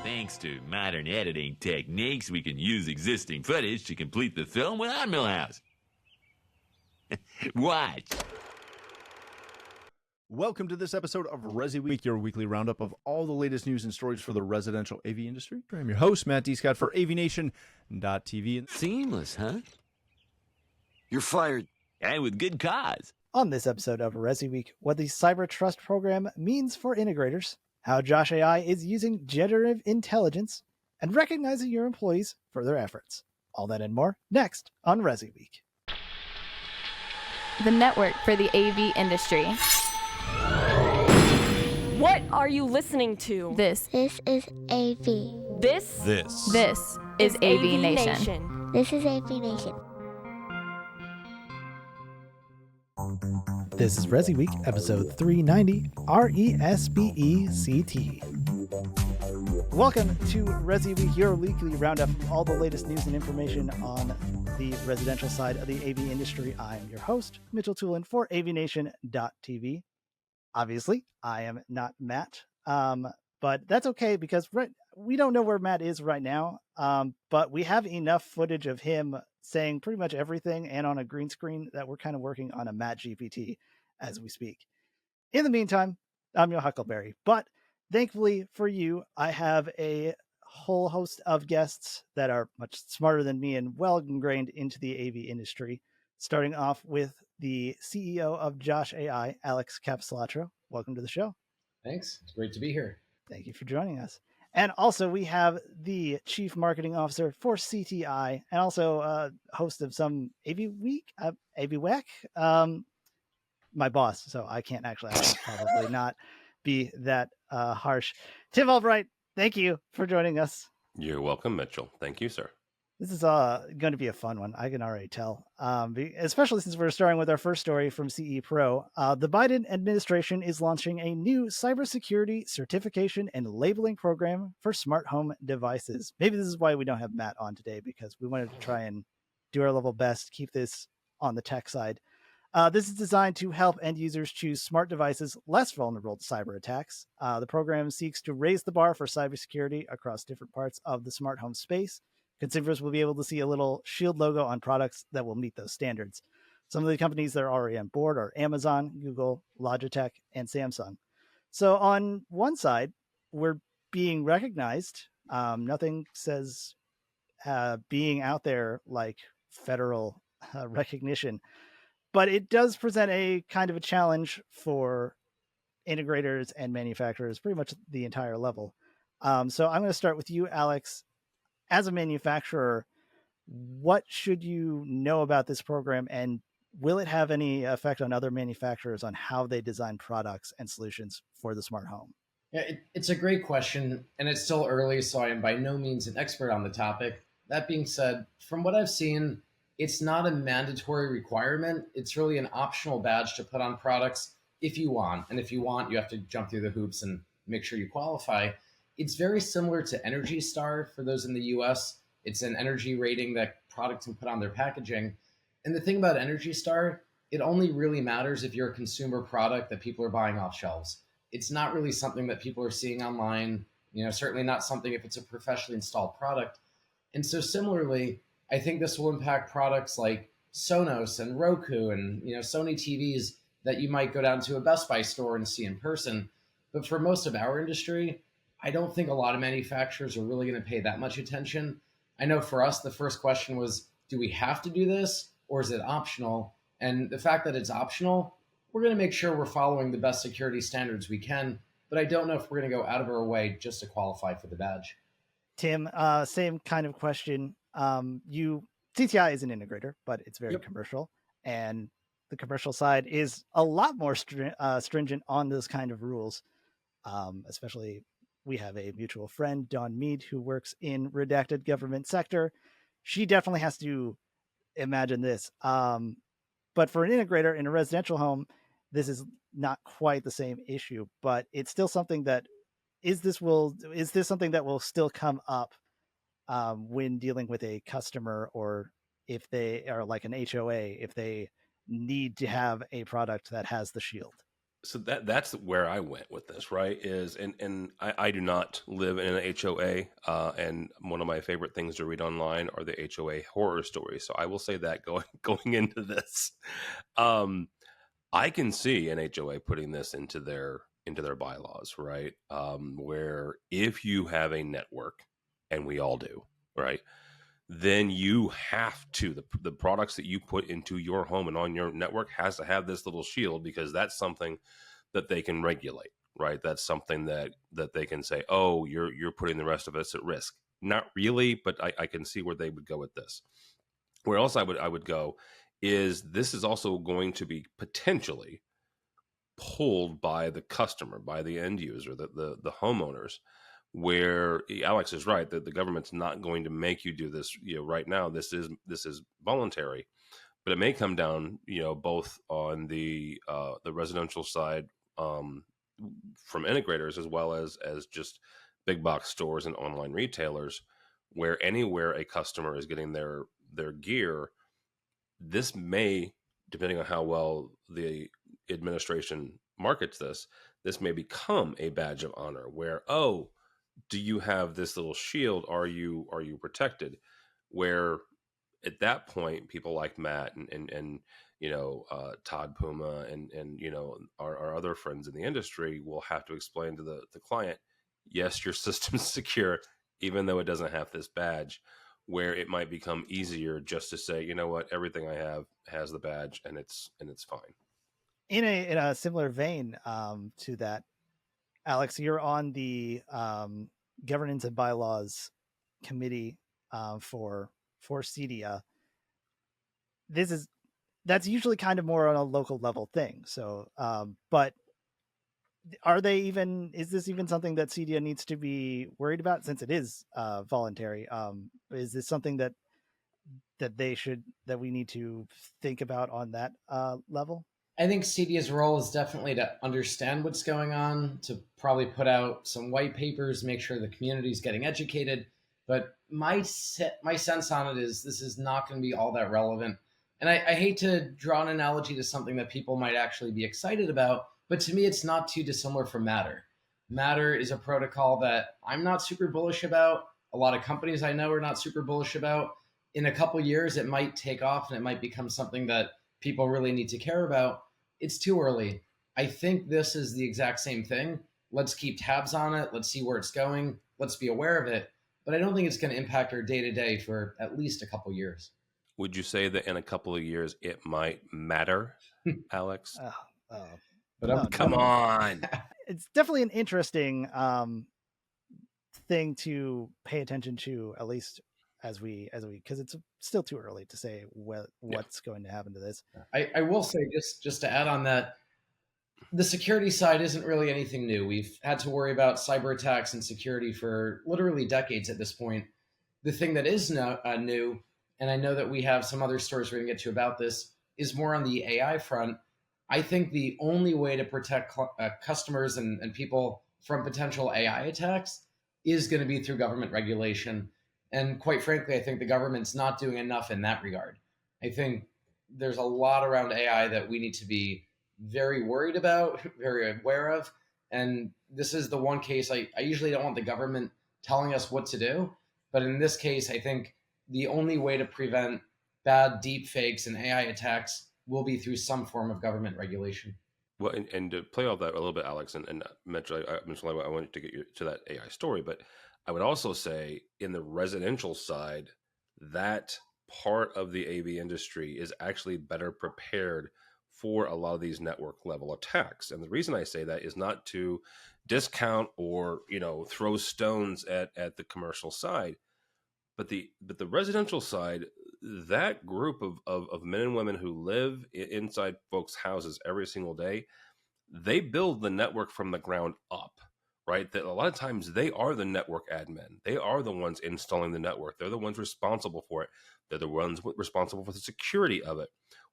Thanks to modern editing techniques, we can use existing footage to complete the film without Millhouse. Watch. Welcome to this episode of ResiWeek, your weekly roundup of all the latest news and stories for the residential AV industry. I'm your host, Matt Scott for AVNation.tv. Seamless, huh? You're fired. And with good cause. On this episode of ResiWeek, what the Cyber Trust program means for integrators, how Josh.ai is using generative intelligence, and recognizing your employees for their efforts. All that and more next on ResiWeek. The network for the AV industry. What are you listening to? This is AV. This is AVNation. This is AVNation. This is ResiWeek, episode 390, RESBECT. Welcome to ResiWeek, your weekly roundup of all the latest news and information on the residential side of the AV industry. I'm your host, Mitchell Tulin for AVNation.tv. Obviously, I am not Matt, but that's okay because we don't know where Matt is right now, but we have enough footage of him saying pretty much everything and on a green screen that we're kind of working on a MattGPT as we speak. In the meantime, I'm your Huckleberry, but thankfully for you, I have a whole host of guests that are much smarter than me and well ingrained into the AV industry, starting off with the CEO of Josh.ai, Alex Capecelatro. Welcome to the show. Thanks. It's great to be here. Thank you for joining us. And also we have the Chief Marketing Officer for CTI and also host of some AV WEC, my boss. So I can't actually probably not be that harsh. Tim Albright, thank you for joining us. You're welcome, Mitchell. Thank you, sir. This is going to be a fun one. I can already tell, especially since we're starting with our first story from CE Pro. The Biden administration is launching a new cybersecurity certification and labeling program for smart home devices. Maybe this is why we don't have Matt on today, because we wanted to try and do our level best, keep this on the tech side. This is designed to help end users choose smart devices less vulnerable to cyber attacks. The program seeks to raise the bar for cybersecurity across different parts of the smart home space. Consumers will be able to see a little shield logo on products that will meet those standards. Some of the companies that are already on board are Amazon, Google, Logitech, and Samsung. So on one side, we're being recognized. Nothing says being out there like federal recognition, but it does present a kind of a challenge for integrators and manufacturers, pretty much the entire level. So I'm going to start with you, Alex. As a manufacturer, what should you know about this program, and will it have any effect on other manufacturers on how they design products and solutions for the smart home? Yeah, it's a great question, and it's still early, so I am by no means an expert on the topic. That being said, from what I've seen, it's not a mandatory requirement. It's really an optional badge to put on products if you want. And if you want, you have to jump through the hoops and make sure you qualify. It's very similar to Energy Star for those in the US. It's an energy rating that products can put on their packaging. And the thing about Energy Star, it only really matters if you're a consumer product that people are buying off shelves. It's not really something that people are seeing online, certainly not something if it's a professionally installed product. And so similarly, I think this will impact products like Sonos and Roku and Sony TVs that you might go down to a Best Buy store and see in person. But for most of our industry, I don't think a lot of manufacturers are really going to pay that much attention. I know for us, the first question was, do we have to do this or is it optional? And the fact that it's optional, we're going to make sure we're following the best security standards we can, but I don't know if we're going to go out of our way just to qualify for the badge. Tim, same kind of question. CTI is an integrator, but it's very commercial, and the commercial side is a lot more stringent on those kind of rules, especially we have a mutual friend, Dawn Mead, who works in redacted government sector. She definitely has to imagine this. But for an integrator in a residential home, this is not quite the same issue, but it's still something that is this something that will still come up when dealing with a customer, or if they are like an HOA, if they need to have a product that has the shield? So that's where I went with this, right? And I do not live in an HOA, and one of my favorite things to read online are the HOA horror stories. So I will say that going into this, I can see an HOA putting this into their bylaws, right? Where if you have a network, and we all do, right? Then you have to the products that you put into your home and on your network has to have this little shield, because that's something that they can regulate, right? That's something that they can say, oh, you're putting the rest of us at risk. Not really, but I can see where they would go with this. Where else I would go is this is also going to be potentially pulled by the customer, by the end user, the homeowners, where Alex is right that the government's not going to make you do this. Right now, this is voluntary, but it may come down, both on the residential side, from integrators, as well as just big box stores and online retailers, where anywhere a customer is getting their gear, this may, depending on how well the administration markets this may become a badge of honor, where, oh, do you have this little shield? Are you protected? Where at that point, people like Matt and Todd Puma and our other friends in the industry will have to explain to the client, yes, your system's secure, even though it doesn't have this badge. Where it might become easier just to say, you know what, everything I have has the badge, and it's fine. In a similar vein to that, Alex, you're on the governance and bylaws committee for CEDIA. That's usually kind of more on a local level thing. So, but is this even something that CEDIA needs to be worried about, since it is voluntary? Is this something that we need to think about on that level? I think CEDIA's role is definitely to understand what's going on, to probably put out some white papers, make sure the community is getting educated. But my sense on it is this is not going to be all that relevant. And I hate to draw an analogy to something that people might actually be excited about, but to me, it's not too dissimilar from Matter. Matter is a protocol that I'm not super bullish about. A lot of companies I know are not super bullish about. In a couple years, it might take off and it might become something that people really need to care about. It's too early. I think this is the exact same thing. Let's keep tabs on it. Let's see where it's going. Let's be aware of it. But I don't think it's going to impact our day-to-day for at least a couple years. Would you say that in a couple of years it might matter, Alex? Come on. It's definitely an interesting thing to pay attention to, at least as we because it's still too early to say what's going to happen to this. I will say, just to add on that, the security side isn't really anything new. We've had to worry about cyber attacks and security for literally decades at this point. The thing that is new, and I know that we have some other stories we're going to get to about this, is more on the AI front. I think the only way to protect customers and people from potential AI attacks is going to be through government regulation. And quite frankly, I think the government's not doing enough in that regard. I think there's a lot around AI that we need to be very worried about, very aware of. And this is the one case I usually don't want the government telling us what to do. But in this case, I think the only way to prevent bad deep fakes and AI attacks will be through some form of government regulation. Well, and to play off that a little bit, Alex, and Mitchell, I wanted to get you to that AI story, but I would also say in the residential side, that part of the AV industry is actually better prepared for a lot of these network level attacks. And the reason I say that is not to discount or, throw stones at the commercial side, but the residential side, that group of men and women who live inside folks' houses every single day, they build the network from the ground up, right? That a lot of times they are the network admin. They are the ones installing the network. They're the ones responsible for it. They're the ones responsible for the security of it.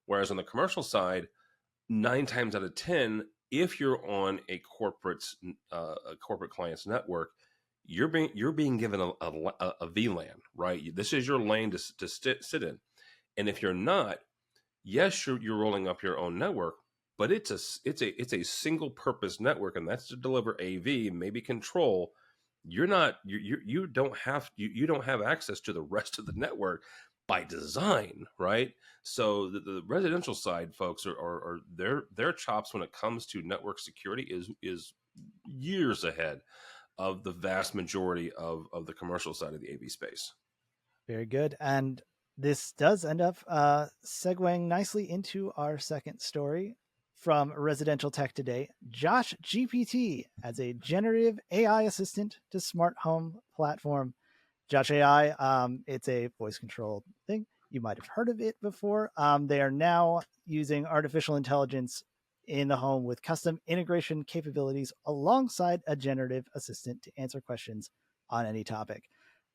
Whereas on the commercial side, 9 times out of 10, if you're on a corporate client's network, you're being given a VLAN, right? This is your lane to sit in. And if you're not, yes, you're rolling up your own network, but it's a single purpose network, and that's to deliver AV, maybe control. You don't have access to the rest of the network by design, right? So the residential side folks are their chops when it comes to network security is years ahead of the vast majority of the commercial side of the AV space. Very good. And this does end up segueing nicely into our second story from Residential Tech Today. Josh.GPT as a generative AI assistant to smart home platform. Josh.ai, it's a voice controlled thing. You might have heard of it before. They are now using artificial intelligence in the home with custom integration capabilities alongside a generative assistant to answer questions on any topic.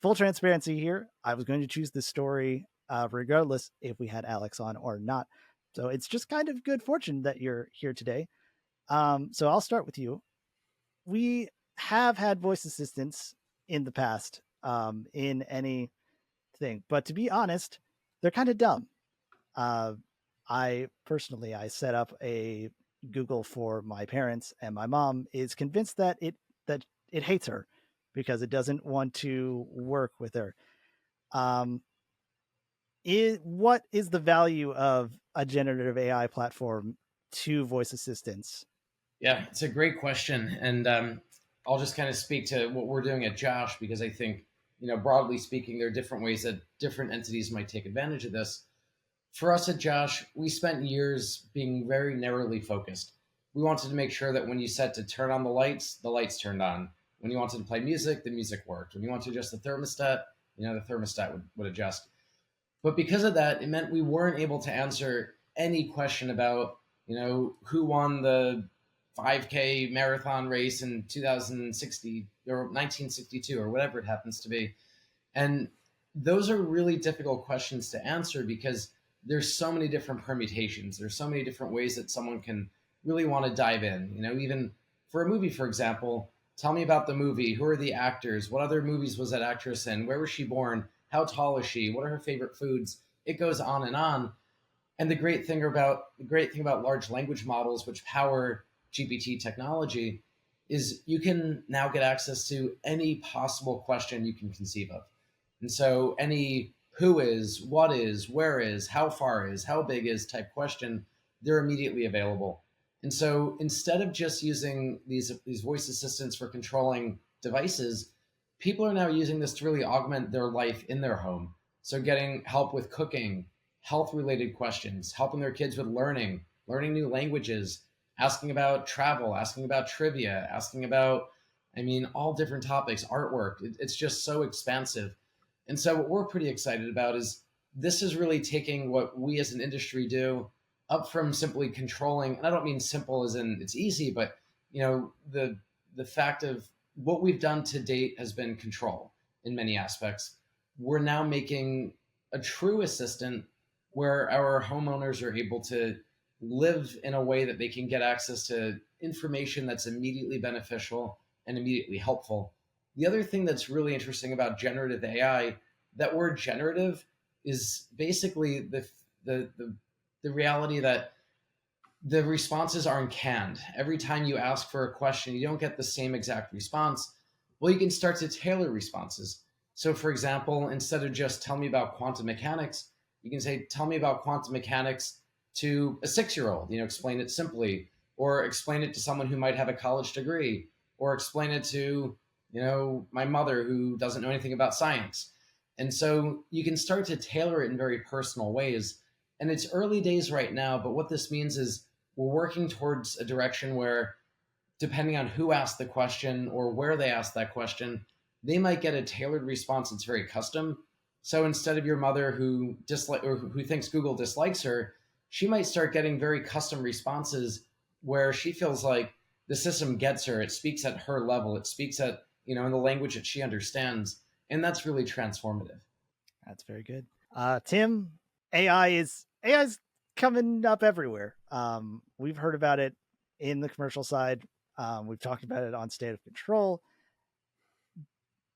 Full transparency here, I was going to choose this story regardless if we had Alex on or not. So it's just kind of good fortune that you're here today. So I'll start with you. We have had voice assistants in the past in anything, but to be honest, they're kind of dumb. I set up a Google for my parents, and my mom is convinced that it hates her because it doesn't want to work with her. What is the value of a generative AI platform to voice assistants? Yeah, it's a great question. And I'll just kind of speak to what we're doing at Josh, because I think, broadly speaking, there are different ways that different entities might take advantage of this. For us at Josh, we spent years being very narrowly focused. We wanted to make sure that when you said to turn on the lights turned on. When you wanted to play music, the music worked. When you wanted to adjust the thermostat, the thermostat would adjust. But because of that, it meant we weren't able to answer any question about, who won the 5K marathon race in 2060 or 1962 or whatever it happens to be. And those are really difficult questions to answer because there's so many different permutations. There's so many different ways that someone can really want to dive in. Even for a movie, for example, tell me about the movie. Who are the actors? What other movies was that actress in? Where was she born? How tall is she? What are her favorite foods? It goes on and on. And the great thing about large language models, which power GPT technology, is you can now get access to any possible question you can conceive of. And so any who is, what is, where is, how far is, how big is type question, they're immediately available. And so instead of just using these voice assistants for controlling devices, people are now using this to really augment their life in their home. So getting help with cooking, health-related questions, helping their kids with learning new languages, asking about travel, asking about trivia, asking about, all different topics, artwork. It's just so expansive. And so what we're pretty excited about is this is really taking what we as an industry do up from simply controlling, and I don't mean simple as in it's easy, but the fact of what we've done to date has been control in many aspects. We're now making a true assistant where our homeowners are able to live in a way that they can get access to information that's immediately beneficial and immediately helpful. The other thing that's really interesting about generative AI, that word generative is basically the reality that the responses aren't canned. Every time you ask for a question, you don't get the same exact response. Well, you can start to tailor responses. So for example, instead of just tell me about quantum mechanics, you can say, tell me about quantum mechanics to a 6-year-old, explain it simply, or explain it to someone who might have a college degree, or explain it to, my mother who doesn't know anything about science. And so you can start to tailor it in very personal ways. And it's early days right now, but what this means is we're working towards a direction where, depending on who asked the question or where they asked that question, they might get a tailored response that's very custom. So instead of your mother who thinks Google dislikes her, she might start getting very custom responses where she feels like the system gets her. It speaks at her level. It speaks at, in the language that she understands. And that's really transformative. That's very good. Tim, AI is coming up everywhere. We've heard about it in the commercial side. We've talked about it on State of Control.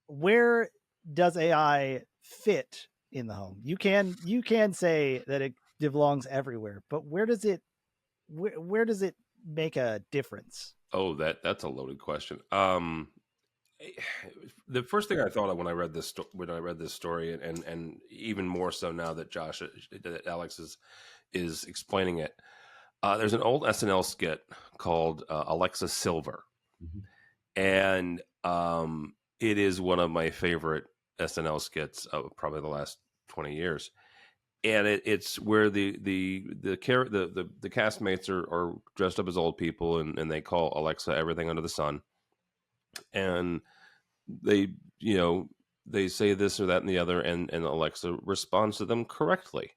Where does AI fit in the home? You can say that it belongs everywhere, but where does it where does it make a difference? Oh, that's a loaded question. The first thing I thought of when I read this story, and even more so now that that Alex is explaining it. There's an old SNL skit called Alexa Silver, and it is one of my favorite SNL skits of probably the last 20 years. And it's where the castmates are dressed up as old people, and they call Alexa everything under the sun, and they they say this or that and the other, and Alexa responds to them correctly.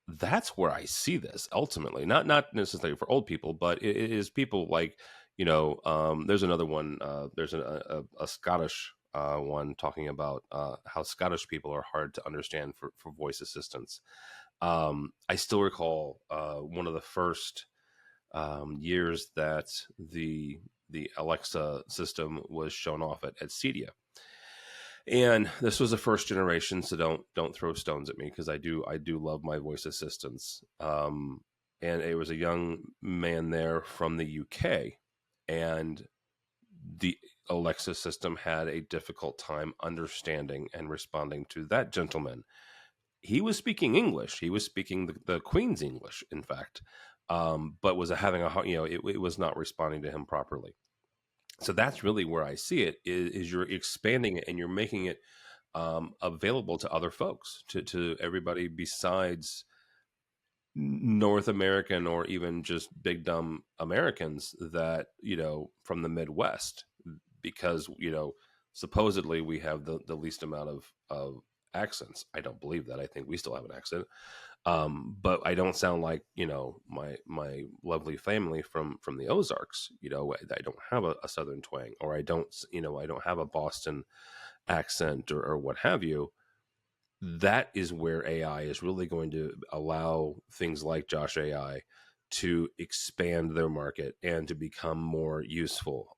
That's where I see this ultimately, not necessarily for old people, but it is people like, there's another one, there's a Scottish one talking about how Scottish people are hard to understand for voice assistants. I still recall one of the first years that the Alexa system was shown off at CEDIA. And this was the first generation, so don't throw stones at me, because I do love my voice assistants. And it was a young man there from the UK, and the Alexa system had a difficult time understanding and responding to that gentleman. He was speaking English. He was speaking the Queen's English, in fact, but was having it was not responding to him properly. So that's really where I see it, is you're expanding it and you're making it available to other folks, to everybody besides North American or even just big dumb Americans that, from the Midwest, because, supposedly we have the least amount of accents. I don't believe that. I think we still have an accent. But I don't sound like, my lovely family from the Ozarks. I don't have a Southern twang, or I don't have a Boston accent or what have you. That is where AI is really going to allow things like Josh.ai to expand their market and to become more useful.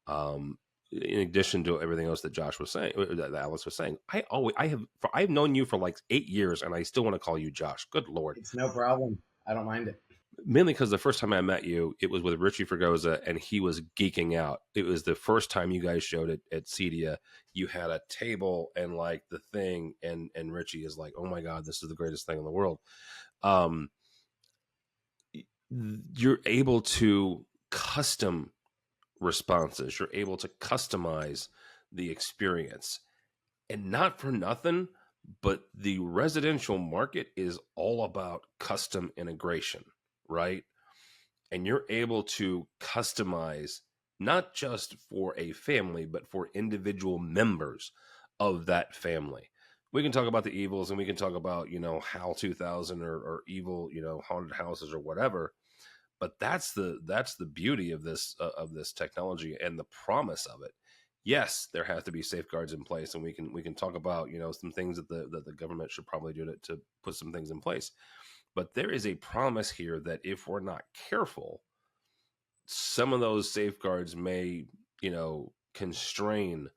In addition to everything else that Josh was saying, that Alex was saying, I've known you for like 8 years, and I still want to call you Josh. Good Lord. It's no problem. I don't mind it. Mainly because the first time I met you, it was with Richie Fregosa, and he was geeking out. It was the first time you guys showed it at CEDIA. You had a table and like the thing, and Richie is like, oh my God, this is the greatest thing in the world. You're able to custom responses. You're able to customize the experience, and not for nothing, but the residential market is all about custom integration, right? And you're able to customize not just for a family, but for individual members of that family. We can talk about the evils, and we can talk about, HAL 2000 or evil, haunted houses or whatever. But that's the beauty of this technology and the promise of it. Yes, there have to be safeguards in place, and we can talk about some things that the government should probably do to put some things in place. But there is a promise here that if we're not careful, some of those safeguards may constrain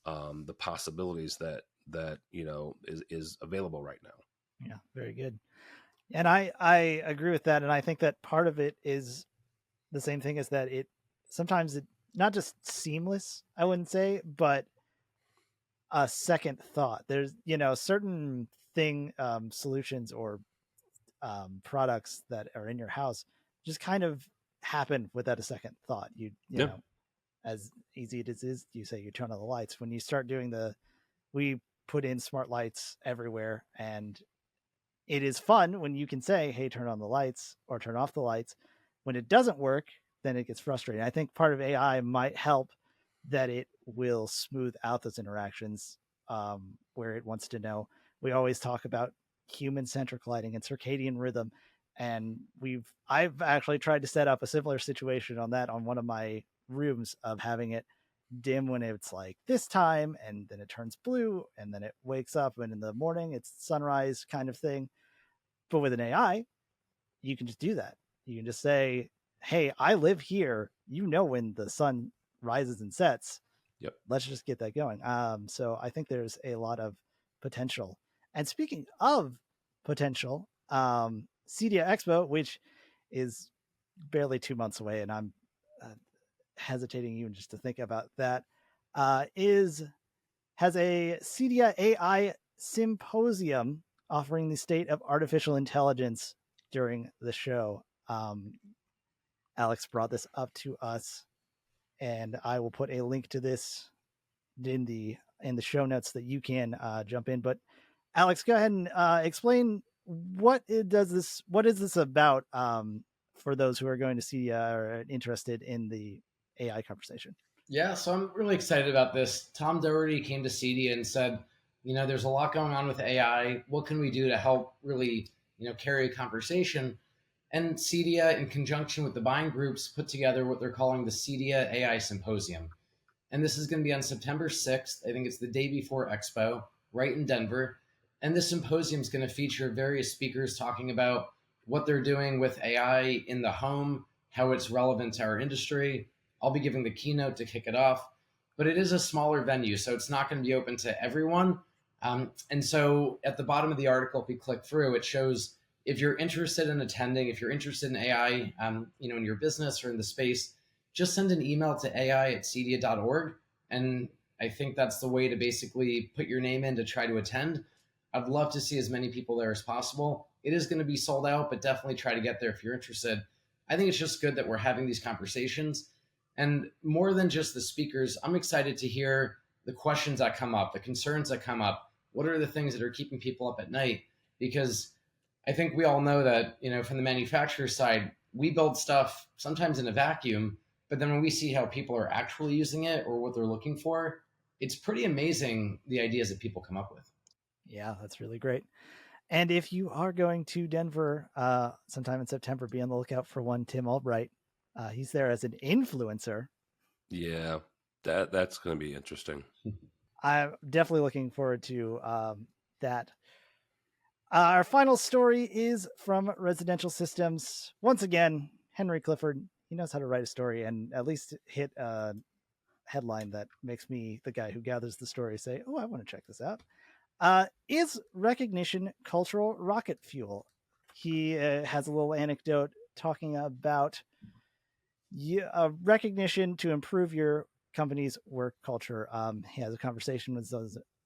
the possibilities that is available right now. Yeah, very good. And I agree with that. And I think that part of it is the same thing, is that it sometimes not just seamless, I wouldn't say, but a second thought. There's, certain solutions or products that are in your house just kind of happen without a second thought. You know, as easy as it is, you say you turn on the lights. When you start doing we put in smart lights everywhere, and it is fun when you can say, hey, turn on the lights or turn off the lights. When it doesn't work, then it gets frustrating. I think part of AI might help that it will smooth out those interactions where it wants to know. We always talk about human-centric lighting and circadian rhythm. And I've actually tried to set up a similar situation on that on one of my rooms, of having it dim when it's like this time, and then it turns blue, and then it wakes up, and in the morning it's sunrise kind of thing. But with an AI, you can just do that. You can just say, hey, I live here. When the sun rises and sets. Yep. Let's just get that going. So I think there's a lot of potential. And speaking of potential, CEDIA Expo, which is barely 2 months away, and I'm hesitating even just to think about that. Has a CEDIA AI symposium offering the state of artificial intelligence during the show. Alex brought this up to us, and I will put a link to this in the show notes that you can jump in. But Alex, go ahead and explain what is this about for those who are going to see or interested in the AI conversation. Yeah, so I'm really excited about this. Tom Doherty came to CEDIA and said, there's a lot going on with AI. What can we do to help really, carry a conversation? And CEDIA, in conjunction with the buying groups, put together what they're calling the CEDIA AI Symposium. And this is going to be on September 6th. I think it's the day before Expo, right in Denver. And this symposium is going to feature various speakers talking about what they're doing with AI in the home, how it's relevant to our industry. I'll be giving the keynote to kick it off, but it is a smaller venue, so it's not going to be open to everyone. And so at the bottom of the article, if we click through, it shows if you're interested in attending, if you're interested in AI, in your business or in the space, just send an email to ai@cedia.org. And I think that's the way to basically put your name in to try to attend. I'd love to see as many people there as possible. It is going to be sold out, but definitely try to get there if you're interested. I think it's just good that we're having these conversations. And more than just the speakers, I'm excited to hear the questions that come up, the concerns that come up. What are the things that are keeping people up at night? Because I think we all know that, from the manufacturer side, we build stuff sometimes in a vacuum, but then when we see how people are actually using it or what they're looking for, it's pretty amazing the ideas that people come up with. Yeah, that's really great. And if you are going to Denver sometime in September, be on the lookout for one Tim Albright. He's there as an influencer. Yeah, that's going to be interesting. I'm definitely looking forward to that. Our final story is from Residential Systems. Once again, Henry Clifford, he knows how to write a story and at least hit a headline that makes me, the guy who gathers the story, say, oh, I want to check this out. Is recognition cultural rocket fuel? He has a little anecdote talking about recognition to improve your company's work culture. He has a conversation with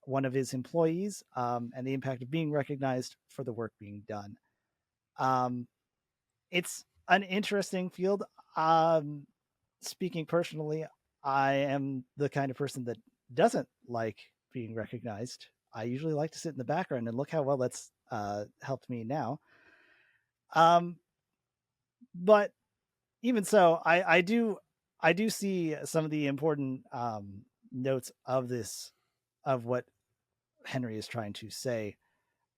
one of his employees and the impact of being recognized for the work being done. It's an interesting field. Speaking personally, I am the kind of person that doesn't like being recognized. I usually like to sit in the background and look how well that's helped me now. But even so, I do see some of the important notes of this, of what Henry is trying to say.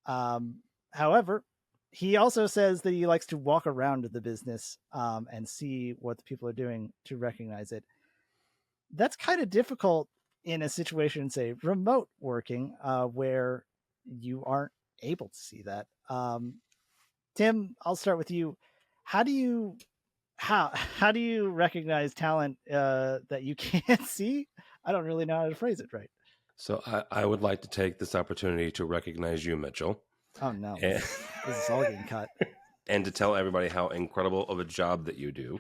However, he also says that he likes to walk around the business and see what the people are doing to recognize it. That's kind of difficult in a situation, say, remote working, where you aren't able to see that. Tim, I'll start with you. How do you recognize talent that you can't see? I don't really know how to phrase it right. So I would like to take this opportunity to recognize you, Mitchell. Oh no, this is all getting cut. And to tell everybody how incredible of a job that you do.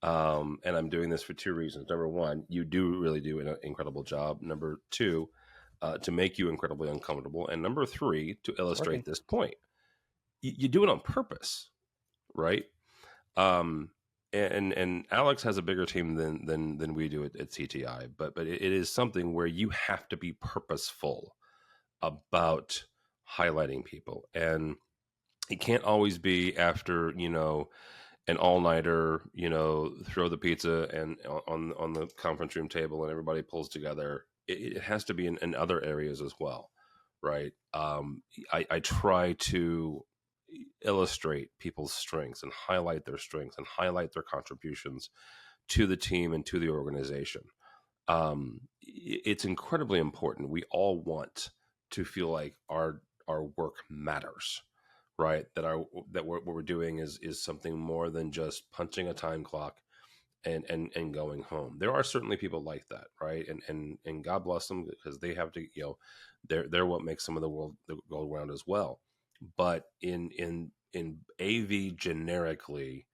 And I'm doing this for two reasons. Number one, you do really do an incredible job. Number two, to make you incredibly uncomfortable. And number three, to illustrate this point. You do it on purpose, right? And Alex has a bigger team than we do at CTI, but it is something where you have to be purposeful about highlighting people, and it can't always be after an all-nighter, throw the pizza and on the conference room table and everybody pulls together. It has to be in other areas as well, right? I try to illustrate people's strengths and highlight their strengths and highlight their contributions to the team and to the organization. It's incredibly important. We all want to feel like our work matters, right? That what we're doing is something more than just punching a time clock and going home. There are certainly people like that, right? And God bless them, because they have to, they're what makes some of the world go around as well. But in AV generically,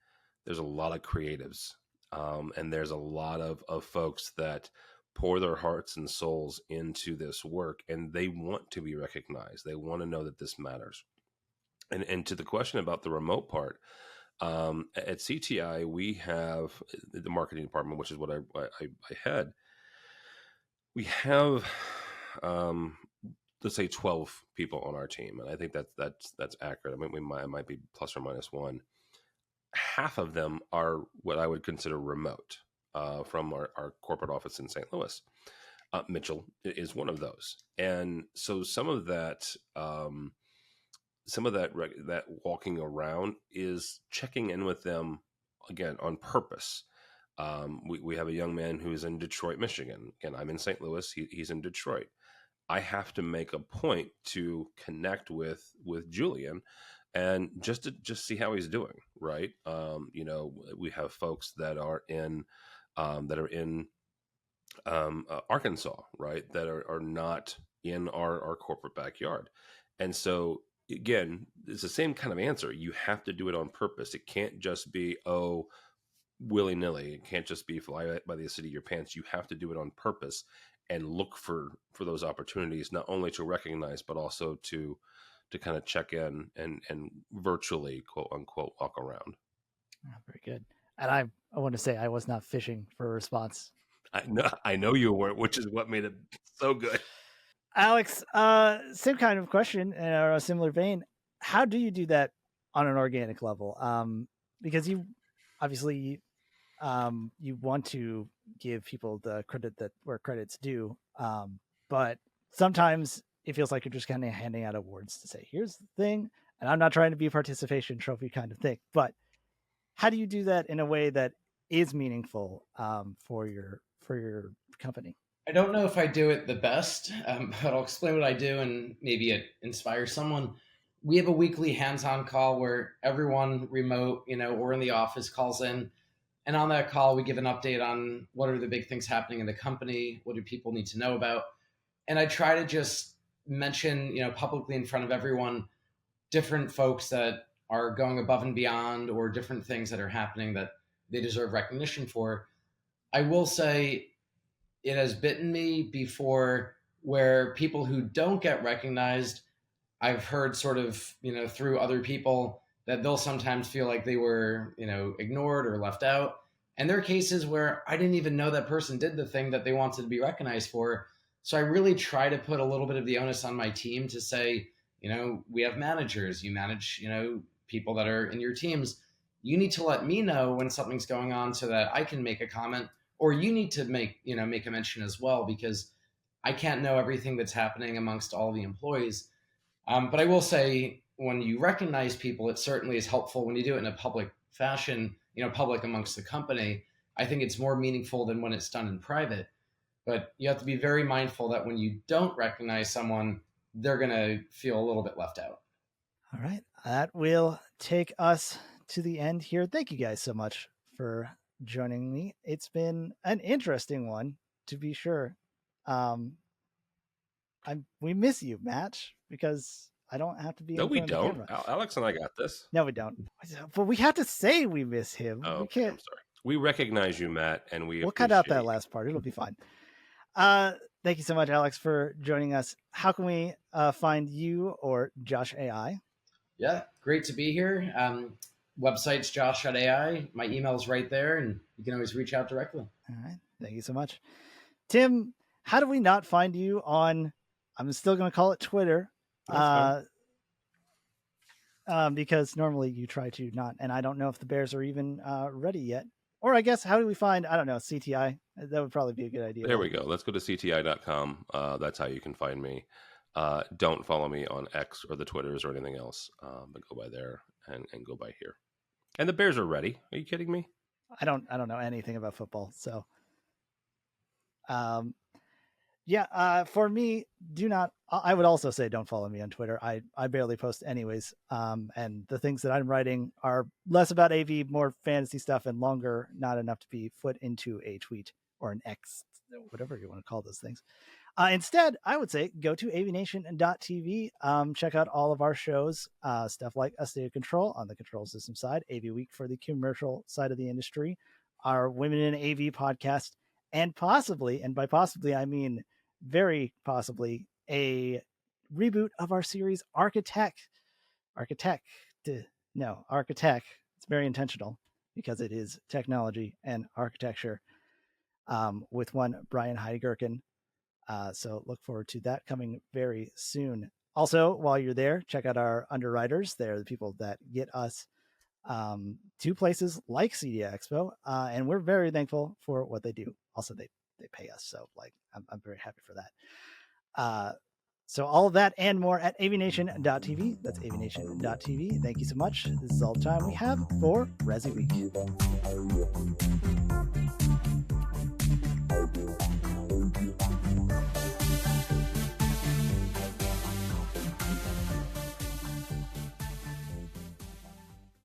there's a lot of creatives, and there's a lot of folks that pour their hearts and souls into this work, and they want to be recognized. They want to know that this matters. And to the question about the remote part, at CTI, we have the marketing department, which is what I head. We have, let's say, 12 people on our team, and I think that's accurate. I mean, I might be plus or minus one. Half of them are what I would consider remote from our corporate office in St. Louis. Mitchell is one of those, and so some of that that walking around is checking in with them again on purpose. We have a young man who's in Detroit, Michigan. Again, I'm in St. Louis. He's in Detroit. I have to make a point to connect with Julian and just see how he's doing. Right. We have folks that are in Arkansas, right, that are not in our corporate backyard. And so again, it's the same kind of answer. You have to do it on purpose. It can't just be, willy-nilly. It can't just be fly by the seat of your pants. You have to do it on purpose and look for those opportunities, not only to recognize, but also to kind of check in and virtually, quote unquote, walk around. Oh, very good. And I want to say I was not fishing for a response. I know you weren't, which is what made it so good. Alex, same kind of question in a similar vein. How do you do that on an organic level? Because you obviously you want to give people the credit that where credit's due, but sometimes it feels like you're just kind of handing out awards to say, "Here's the thing," and I'm not trying to be a participation trophy kind of thing, but how do you do that in a way that is meaningful for your company? I don't know if I do it the best, but I'll explain what I do and maybe it inspires someone. We have a weekly hands-on call where everyone remote, or in the office calls in. And on that call, we give an update on what are the big things happening in the company, what do people need to know about. And I try to just mention, publicly in front of everyone, different folks that are going above and beyond or different things that are happening that they deserve recognition for. I will say it has bitten me before where people who don't get recognized, I've heard sort of, through other people that they'll sometimes feel like they were, ignored or left out. And there are cases where I didn't even know that person did the thing that they wanted to be recognized for. So I really try to put a little bit of the onus on my team to say, we have managers, you manage, people that are in your teams. You need to let me know when something's going on so that I can make a comment, or you need to make a mention as well, because I can't know everything that's happening amongst all the employees. But I will say, when you recognize people, it certainly is helpful when you do it in a public fashion, public amongst the company. I think it's more meaningful than when it's done in private. But you have to be very mindful that when you don't recognize someone, they're going to feel a little bit left out. All right. That will take us to the end here. Thank you guys so much for joining me. It's been an interesting one, to be sure. We miss you, Matt, because I don't have to be. No, we don't. Alex and I got this. No, we don't. But we have to say we miss him. Oh, we can't. I'm sorry. We recognize you, Matt, and we'll cut out that last part. It'll be fine. Thank you so much, Alex, for joining us. How can we find you or Josh.ai? Yeah, great to be here. Website's Josh.ai. My email's right there, and you can always reach out directly. All right. Thank you so much. Tim, how do we not find you on, I'm still going to call it Twitter, because normally you try to not, and I don't know if the Bears are even ready yet. Or I guess, how do we find, I don't know, CTI? That would probably be a good idea. There we go. Let's go to CTI.com. That's how you can find me. Don't follow me on X or the Twitters or anything else, but go by there and go by here. And the Bears are ready. Are you kidding me? I don't know anything about football. So, for me, I would also say don't follow me on Twitter. I barely post anyways. And the things that I'm writing are less about AV, more fantasy stuff, and longer, not enough to be put into a tweet or an X, whatever you want to call those things. Instead, I would say go to AVNation.tv. Check out all of our shows, stuff like A State of Control on the control system side, AV Week for the commercial side of the industry, our Women in AV podcast, and possibly, and by possibly I mean very possibly, a reboot of our series Architect. It's very intentional because it is technology and architecture, with one Brian Heideggerken. So look forward to that coming very soon. Also, while you're there, check out our underwriters. They're the people that get us to places like CDI Expo, and we're very thankful for what they do. Also, they pay us, so like I'm very happy for that. So all of that and more at AVNation.tv. That's AVNation.tv. Thank you so much. This is all the time we have for ResiWeek.